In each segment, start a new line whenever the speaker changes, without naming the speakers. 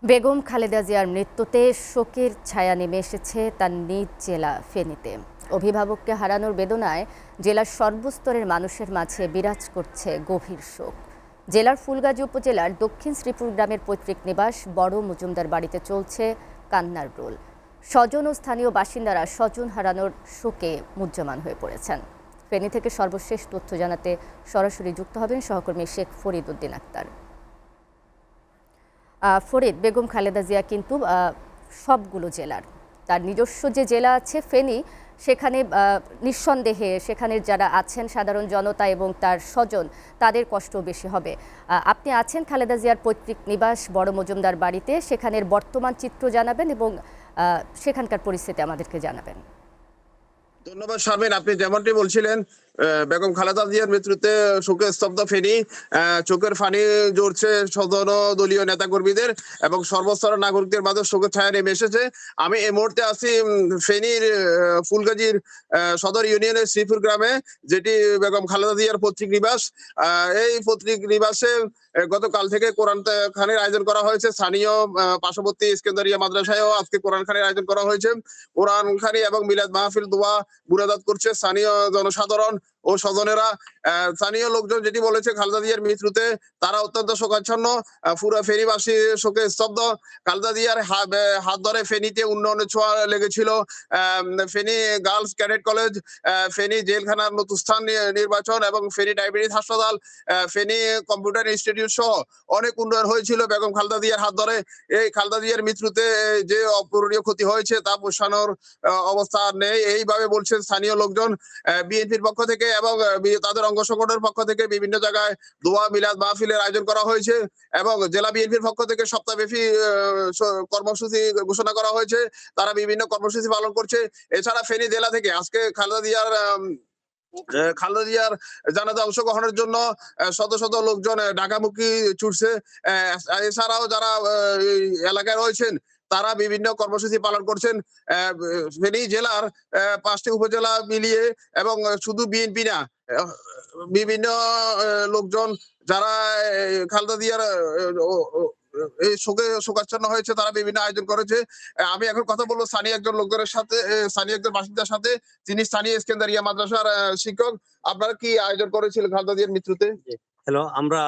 বেগম খালেদা জিয়ার মৃত্যুতে শোকের ছায়া নেমে এসেছে তার নিজ জেলা ফেনীতে। অভিভাবককে হারানোর বেদনায় জেলার সর্বস্তরের মানুষের মাঝে বিরাজ করছে গভীর শোক। জেলার ফুলগাজী উপজেলার দক্ষিণ শ্রীপুর গ্রামের পৈতৃক নিবাস বড় মজুমদার বাড়িতে চলছে কান্নার রোল। স্বজন ও স্থানীয় বাসিন্দারা স্বজন হারানোর শোকে মুহ্যমান হয়ে পড়েছেন। ফেনী থেকে সর্বশেষ তথ্য জানাতে সরাসরি যুক্ত হবেন সহকর্মী শেখ ফরিদ উদ্দিন আক্তার। ফরিদ, বেগম খালেদা জিয়া কিন্তু সবগুলো জেলার, তার নিজস্ব যে জেলা আছে ফেনী, সেখানে নিঃসন্দেহে সেখানে যারা আছেন সাধারণ জনতা এবং তার স্বজন, তাদের কষ্ট বেশি হবে। আপনি আছেন খালেদা জিয়ার পৈতৃক নিবাস বড় মজুমদার বাড়িতে, সেখানের বর্তমান চিত্র জানাবেন এবং সেখানকার পরিস্থিতি আমাদেরকে জানাবেন।
ধন্যবাদ শারমিন, আপনি যেমনটি বলছিলেন বেগম খালেদা জিয়ার মৃত্যুতে শোকে স্তব্ধ ফেনী। চোখের পানি ঝরছে সদর দলীয় নেতাকর্মীদের এবং সর্বস্তরের নাগরিকদের মাঝে শোকের ছায়া নেমে এসেছে। আমি এই মুহূর্তে আছি ফেনীর ফুলগাজীর সদর ইউনিয়নের শ্রীপুর গ্রামে, যেটি বেগম খালেদা জিয়ার পৈতৃক নিবাস। এই পৈতৃক নিবাসে গতকাল থেকে কোরআন খানের আয়োজন করা হয়েছে। স্থানীয় পার্শ্ববর্তী ইস্কেন্দারিয়া মাদ্রাসায়ও আজকে কোরআন খানের আয়োজন করা হয়েছে। কোরআন খানি এবং মিলাদ মাহফিল দোয়া মুনাজাত করছে স্থানীয় জনসাধারণ ও স্বজনেরা। স্থানীয় লোকজন যেটি বলেছে, খালেদা জিয়ার মৃত্যুতে তারা অত্যন্ত শোকাচ্ছন্ন, পুরো ফেনীবাসী শোকে স্তব্ধ। খালেদা জিয়ার হাত ধরে ফেনীতে উন্নয়নের ছোঁয়া লেগেছিল। Feni girls cadet college, Feni জেলখানার নতুন স্থান নির্বাচন এবং ফেনী ডায়াবেটিস হাসপাতাল, ফেনী কম্পিউটার ইনস্টিটিউট সহ অনেক উন্নয়ন হয়েছিল বেগম খালেদা জিয়ার হাত ধরে। এই খালেদা জিয়ার মৃত্যুতে যে অপূরণীয় ক্ষতি হয়েছে তা পোষানোর অবস্থা নেই, এইভাবে বলছেন স্থানীয় লোকজন। বিএনপির পক্ষ থেকে এবং তাদের অঙ্গ সংগঠনের পক্ষ থেকে বিভিন্ন জায়গায় দোয়া মিলাদ মাহফিলের আয়োজন করা হয়েছে এবং জেলা বিএনপির পক্ষ থেকে সপ্তাহব্যাপী কর্মসূচি ঘোষণা করা হয়েছে। তারা বিভিন্ন কর্মসূচি পালন করছে। এছাড়া ফেনী জেলা থেকে আজকে খালেদা জিয়ার জানাজা অংশগ্রহণের জন্য শত শত লোকজন ঢাকামুখী ছুটছে। এছাড়াও যারা এলাকায় রয়েছেন তারা বিভিন্ন কর্মসূচি পালন করছেন। ফেনী জেলার 5টি উপজেলা মিলিয়ে এবং শুধু বিএনপি না, বিভিন্ন লোকজন যারা খালেদা জিয়ার এই শোকাচ্ছন্ন হয়েছে তারা বিভিন্ন আয়োজন করেছে। আমি এখন কথা বলবো স্থানীয় একজন লোকজনের সাথে, স্থানীয় একজন বাসিন্দার সাথে, তিনি স্থানীয় ইস্কেন্দারিয়া মাদ্রাসার শিক্ষক। আপনারা কি আয়োজন করেছিলেন খালেদা জিয়ার মৃত্যুতে?
হ্যালো, আমরা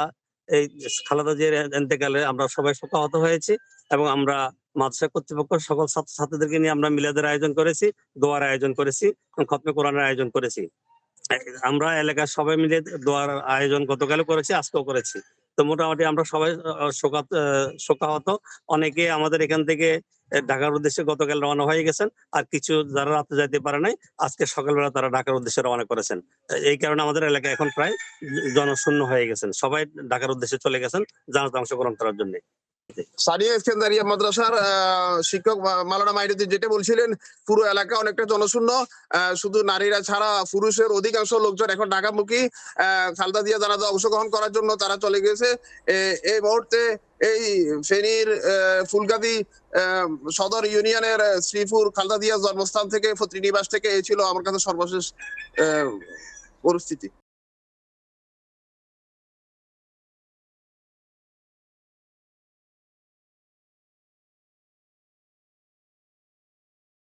এই খালেদা জিয়ার ইন্তেকালে আমরা সবাই শোকাহত হয়েছি এবং আমরা মাদ্রাসা কর্তৃপক্ষ সকল ছাত্রছাত্রীদেরকে নিয়ে আমরা মিলাদের আয়োজন করেছি, দোয়ার আয়োজন করেছি, খতমে কোরআনের আয়োজন করেছি। আমরা এলাকার সবাই মিলে দোয়ার আয়োজন গতকাল করেছি, আজকেও করেছি। তো মোটামুটি আমরা সবাই শোকাহত। অনেকে আমাদের এখান থেকে ঢাকার উদ্দেশ্যে গতকাল রওনা হয়ে গেছেন, আর কিছু যারা রাতে যাইতে পারে নাই আজকে সকালবেলা তারা ঢাকার উদ্দেশ্যে রওনা করেছেন। এই কারণে আমাদের এলাকা এখন প্রায় জনশূন্য হয়ে গেছেন, সবাই ঢাকার উদ্দেশ্যে চলে গেছেন জানাজা অংশগ্রহণ করার জন্য।
স্থানীয় ইস্কেন্দারিয়া মাদ্রাসার শিক্ষক মাওলানা মাইনুদ্দিন যেটা বলছিলেন, পুরো এলাকা অনেকটা জনশূন্য, শুধু নারীরা ছাড়া পুরুষের অধিকাংশ লোকজন এখন ঢাকামুখী খালেদা জিয়া জানাজা অংশগ্রহণ করার জন্য তারা চলে গেছে। এই মুহূর্তে এই ফেনীর ফুলগাজী সদর ইউনিয়নের শ্রীপুর খালেদা জিয়ার জন্মস্থান থেকে পৈতৃক নিবাস থেকে এই ছিল আমার কাছে সর্বশেষ পরিস্থিতি।